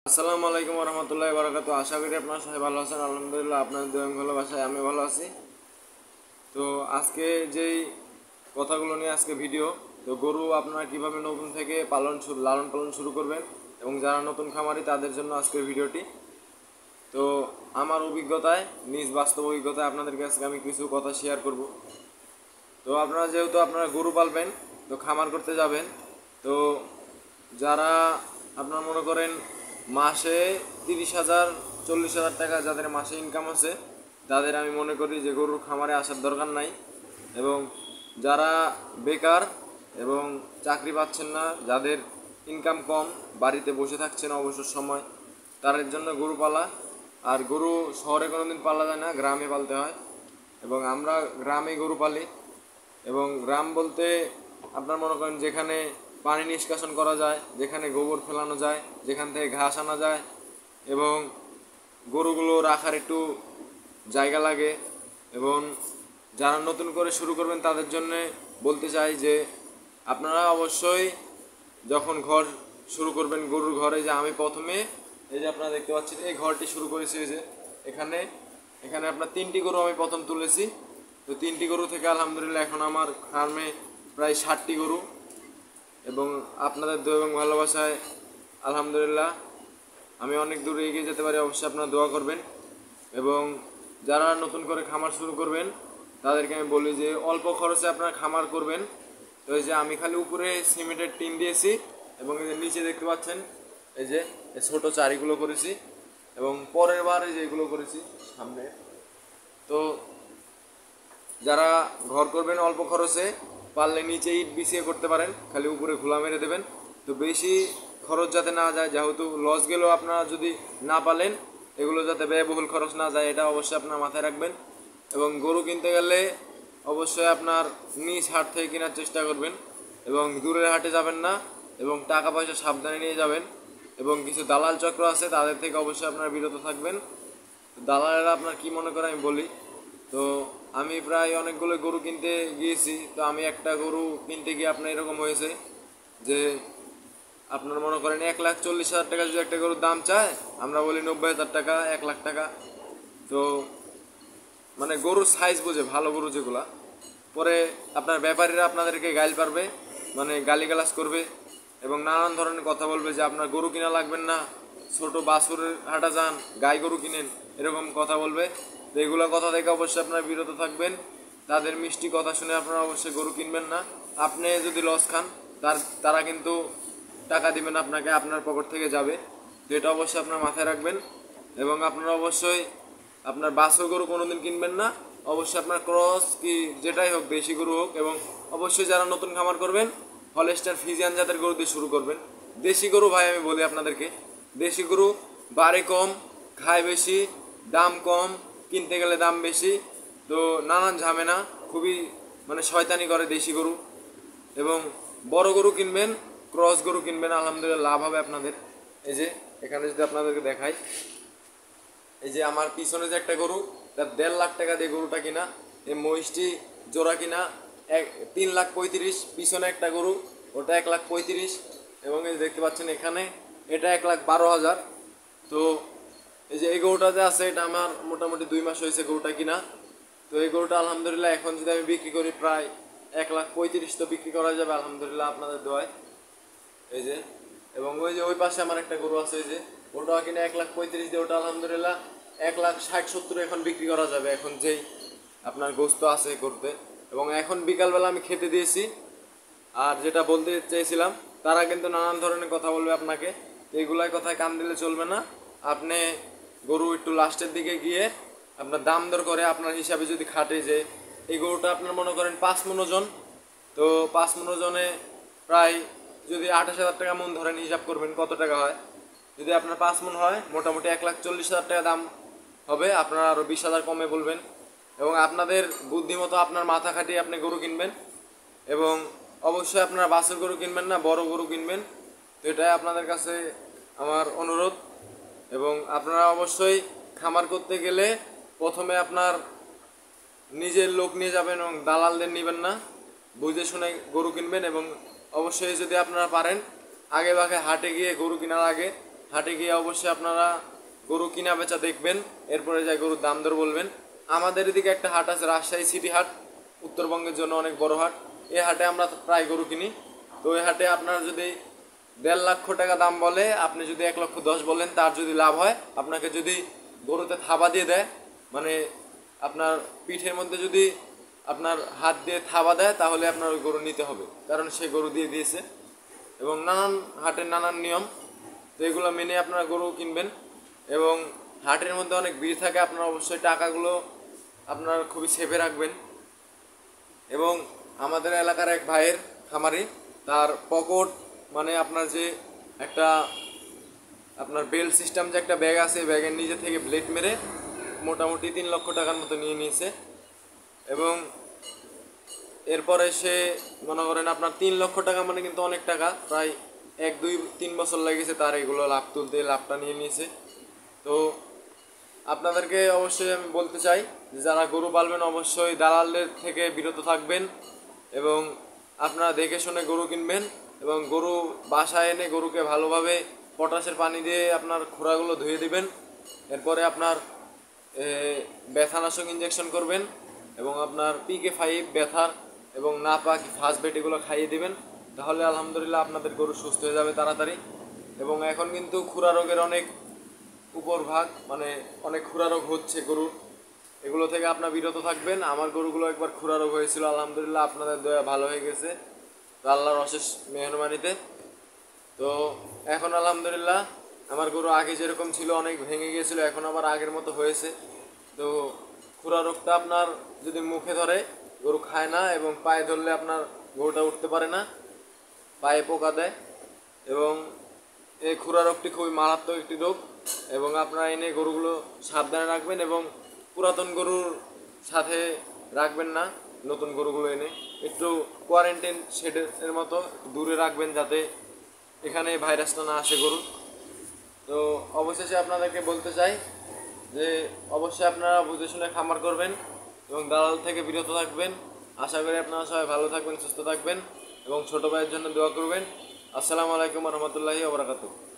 আসসালামু আলাইকুম রহমতুল্লাহি বারাকাতু। আশা করি আপনারা সবাই ভালো আছেন। আলহামদুলিল্লাহ, আপনাদের দয়া ভালোবাসায় আমি ভালো আছি। তো আজকে যেই কথাগুলো নিয়ে আজকে ভিডিও, তো গরু আপনারা কিভাবে নতুন থেকে লালন পালন শুরু করবেন এবং যারা নতুন খামারি তাদের জন্য আজকের ভিডিওটি। তো আমার অভিজ্ঞতায়, নিজ বাস্তব অভিজ্ঞতায় আপনাদের কাছে আমি কিছু কথা শেয়ার করব। তো আপনারা যেহেতু আপনারা গরু পালবেন, তো খামার করতে যাবেন, তো যারা আপনার মনে করেন মাসে 30,000 40,000 টাকা যাদের মাসে ইনকাম আছে, তাদের আমি মনে করি যে গরুর খামারে আসার দরকার নাই। এবং যারা বেকার এবং চাকরি পাচ্ছেন না, যাদের ইনকাম কম, বাড়িতে বসে থাকছেন অবসর সময়, তাদের জন্য গরু পালা। আর গরু শহরে কোনোদিন পালা যায় না, গ্রামে পালতে হয়। এবং আমরা গ্রামে গরু পালি। এবং গ্রাম বলতে আপনার মনে করেন যেখানে পানি নিষ্কাশন করা যায়, যেখানে গোবর ফেলানো যায়, যেখান থেকে ঘাস আনা যায়, এবং গরুগুলো রাখার একটু জায়গা লাগে। এবং যারা নতুন করে শুরু করবেন তাদের জন্য বলতে চাই যে আপনারা অবশ্যই যখন ঘর শুরু করবেন, গরুর ঘরে, যে আমি প্রথমে এই যে আপনারা দেখতে পাচ্ছেন এই ঘরটি শুরু করেছি, এই যে এখানে এখানে আপনার 3টি গরু আমি প্রথম তুলেছি। তো 3টি গরু থেকে আলহামদুলিল্লাহ এখন আমার ফার্মে প্রায় 60টি গরু। এবং আপনাদের দোয়া এবং ভালোবাসায় আলহামদুলিল্লাহ আমি অনেক দূরে এগিয়ে যেতে পারি। অবশ্যই আপনারা দোয়া করবেন। এবং যারা নতুন করে খামার শুরু করবেন তাদেরকে আমি বলি যে অল্প খরচে আপনারা খামার করবেন। তো এই যে আমি খালি উপরে সিমেন্টের টিন দিয়েছি এবং এই যে নিচে দেখতে পাচ্ছেন এই যে ছোট চারিগুলো করেছি, এবং পরের বার এই যে এগুলো করেছি সামনে। তো যারা ঘর করবেন অল্প খরচে, পারলে নিচে ইট বিছিয়ে করতে পারেন, খালি উপরে খোলা মেরে দেবেন। তো বেশি খরচ যাতে না যায়, যেহেতু লস গেলেও আপনারা যদি না পালেন, এগুলো যাতে ব্যয়বহুল খরচ না যায়, এটা অবশ্যই আপনার মাথায় রাখবেন। এবং গরু কিনতে গেলে অবশ্যই আপনার নিজ হাট থেকে কেনার চেষ্টা করবেন, এবং দূরের হাটে যাবেন না, এবং টাকা পয়সা সাবধানে নিয়ে যাবেন। এবং কিছু দালাল চক্র আছে, তাদের থেকে অবশ্যই আপনারা বিরত থাকবেন। দালালেরা আপনার কি মনে করে আমি বলি। তো আমি প্রায় অনেকগুলো গরু কিনতে গিয়েছি। তো আমি একটা গরু কিনতে গিয়ে আপনার এরকম হয়েছে যে আপনার মনে করেন 1,40,000 টাকা যদি একটা গরুর দাম চায়, আমরা বলি 90,000 টাকা, 1,00,000 টাকা। তো মানে গরুর সাইজ বুঝে, ভালো গরু যেগুলা, পরে আপনার ব্যাপারীরা আপনাদেরকে গাইল পারবে, মানে গালিগালাজ করবে এবং নানান ধরনের কথা বলবে যে আপনার গরু কিনা লাগবেন না, ছোট বাছুরের হাটা যান, গাই গরু কিনেন, এরকম কথা বলবে। তো এগুলো কথা থেকে অবশ্যই আপনারা বিরত থাকবেন। তাদের মিষ্টি কথা শুনে আপনারা অবশ্যই গরু কিনবেন না। আপনি যদি লস খান, তারা কিন্তু টাকা দিবেন আপনাকে, আপনার পকেট থেকে যাবে। তো এটা অবশ্যই আপনার মাথায় রাখবেন। এবং আপনারা অবশ্যই আপনার বাছুর গরু কোনোদিন কিনবেন না। অবশ্যই আপনার ক্রস কি যেটাই হোক, দেশি গরু হোক। এবং অবশ্যই যারা নতুন খামার করবেন, হলস্টাইন ফ্রিজিয়ান জাতের গরু দিয়ে শুরু করবেন। দেশি গরু ভাই আমি বলি আপনাদেরকে, দেশি গরু বাড়ে কম, খায় বেশি, দাম কম, কিনতে গেলে দাম বেশি। তো নানান ঝামেলা, খুবই মানে শয়তানি করে দেশি গরু। এবং বড় গরু কিনবেন, ক্রস গরু কিনবেন, আলহামদুলিল্লাহ লাভ হবে আপনাদের। এই যে এখানে যদি আপনাদেরকে দেখাই, এই যে আমার পিছনে যে একটা গরু, তার 1.5 লাখ টাকা দিয়ে গরুটা কিনা। এই মহিষটি জোড়া কিনা 3,35,000। পিছনে একটা গরু, ওটা 1,35,000। এবং এই দেখতে পাচ্ছেন এখানে এটা 1,12,000। তো এই যে এই গরুটা যে আছে, এটা আমার মোটামুটি 2 মাস হয়েছে গরুটা কিনা। তো এই গরুটা আলহামদুলিল্লাহ এখন যদি আমি বিক্রি করি প্রায় 1,35,000 তো বিক্রি করা যাবে আলহামদুলিল্লাহ আপনাদের দোয়ায়। এই যে, এবং ওই যে ওই পাশে আমার একটা গরু আছে, এই যে ওটা কিনে 1,35,000 দিয়ে, ওটা আলহামদুলিল্লাহ 1,60,70 এখন বিক্রি করা যাবে, এখন যেই আপনার গোস্ত আছে করতে। এবং এখন বিকালবেলা আমি খেতে দিয়েছি। আর যেটা বলতে চেয়েছিলাম, তারা কিন্তু নানান ধরনের কথা বলবে আপনাকে, এইগুলাই কথায় কান দিলে চলবে না। আপনি গরু একটু লাস্টের দিকে গিয়ে আপনার দাম দর করে আপনার হিসাবে যদি খাটে যে এই গরুটা আপনার মনে করেন 5 মণ ওজন, তো 5 মণ ওজনে প্রায় যদি 28,000 টাকা মন ধরেন, হিসাব করবেন কত টাকা হয়। যদি আপনার 5 মণ হয়, মোটামুটি 1,40,000 টাকা দাম হবে। আপনারা আরও 20,000 কমে বলবেন। এবং আপনাদের বুদ্ধিমতো আপনার মাথা খাটিয়ে আপনি গরু কিনবেন। এবং অবশ্যই আপনারা বাছুর গরু কিনবেন না, বড় গরু কিনবেন। তো এটাই আপনাদের কাছে আমার অনুরোধ। এবং আপনারা অবশ্যই খামার করতে গেলে প্রথমে আপনার নিজের লোক নিয়ে যাবেন এবং দালালদের নেবেন না, বুঝে শুনে গরু কিনবেন। এবং অবশ্যই যদি আপনারা পারেন, আগে ভাগে হাটে গিয়ে গরু কেনার আগে হাটে গিয়ে অবশ্যই আপনারা গরু কিনা বেচা দেখবেন, এরপরে যাই গরুর দাম দর বলবেন। আমাদের এদিকে একটা হাট আছে, রাজশাহী সিটি হাট, উত্তরবঙ্গের জন্য অনেক বড় হাট। এই হাটে আমরা প্রায় গরু কিনি। তো এই হাটে আপনারা যদি 1.5 লক্ষ টাকা দাম বলে, আপনি যদি 1,10,000 বলেন, তার যদি লাভ হয়, আপনাকে যদি গরুতে থাবা দিয়ে দেয়, মানে আপনার পিঠের মধ্যে যদি আপনার হাত দিয়ে থাবা দেয়, তাহলে আপনার ওই গরু নিতে হবে, কারণ সে গরু দিয়ে দিয়েছে। এবং নানান হাটের নানান নিয়ম, তো এগুলো মেনে আপনারা গরু কিনবেন। এবং হাটের মধ্যে অনেক ভিড় থাকে, আপনারা অবশ্যই টাকাগুলো আপনার খুবই সেভে রাখবেন। এবং আমাদের এলাকার এক ভাইয়ের খামারি, তার পকেট মানে আপনার যে একটা আপনার বেল্ট সিস্টেম যে একটা ব্যাগ আছে, ব্যাগের নিচে থেকে ব্লেড মেরে মোটামুটি 3 লক্ষ টাকার মতো নিয়ে নিয়েছে। এবং এরপরে সে মনে করেন আপনার 3 লক্ষ টাকা মানে কিন্তু অনেক টাকা, প্রায় 1, 2, 3 বছর লেগেছে তার এগুলো লাভ তুলতে, লাভটা নিয়ে নিয়েছে। তো আপনাদেরকে অবশ্যই আমি বলতে চাই যে যারা গরু পালবেন অবশ্যই দালালদের থেকে বিরত থাকবেন এবং আপনারা দেখে শুনে গরু কিনবেন। এবং গরু বাসায় এনে গরুকে ভালোভাবে পটাশের পানি দিয়ে আপনার খোরাগুলো ধুয়ে দিবেন। এরপরে আপনার ব্যথানাশক ইঞ্জেকশন করবেন এবং আপনার PK5 ব্যথার এবং নাপা ফার্স্ট বেড এগুলো খাইয়ে দিবেন। তাহলে আলহামদুলিল্লাহ আপনাদের গরু সুস্থ হয়ে যাবে তাড়াতাড়ি। এবং এখন কিন্তু খুরা রোগের অনেক উপরভাগ, মানে অনেক খুরা রোগ হচ্ছে গরু, এগুলো থেকে আপনার বিরত থাকবেন। আমার গরুগুলো একবার খুরা রোগ হয়েছিল, আলহামদুলিল্লাহ আপনাদের দয়া ভালো হয়ে গেছে আল্লাহর অশেষ মেহরবানিতে। তো এখন আলহামদুলিল্লাহ আমার গরু আগে যেরকম ছিল অনেক ভেঙে গিয়েছিল, এখন আবার আগের মতো হয়েছে। তো খুরা রোগটা আপনার যদি মুখে ধরে গরু খায় না, এবং পায়ে ধরলে আপনার গরুটা উঠতে পারে না, পায়ে পোকা দেয়। এবং এই খুরা রোগটি খুবই মারাত্মক একটি রোগ। এবং আপনারা এনে গরুগুলো সাবধানে রাখবেন এবং পুরাতন গরুর সাথে রাখবেন না, নতুন গরুগুলো এনে একটু কোয়ারেন্টাইন শেডের মতো দূরে রাখবেন, যাতে এখানে ভাইরাসটা না আসে গরুর। তো অবশেষে আপনাদেরকে বলতে চাই যে অবশ্যই আপনারা বুঝে শুনে খামার করবেন এবং দালাল থেকে বিরত থাকবেন। আশা করি আপনারা সবাই ভালো থাকবেন, সুস্থ থাকবেন এবং ছোটো ভাইয়ের জন্য দোয়া করবেন। আসসালামু আলাইকুম রহমতুল্লাহি ওয়া বারাকাতুহু।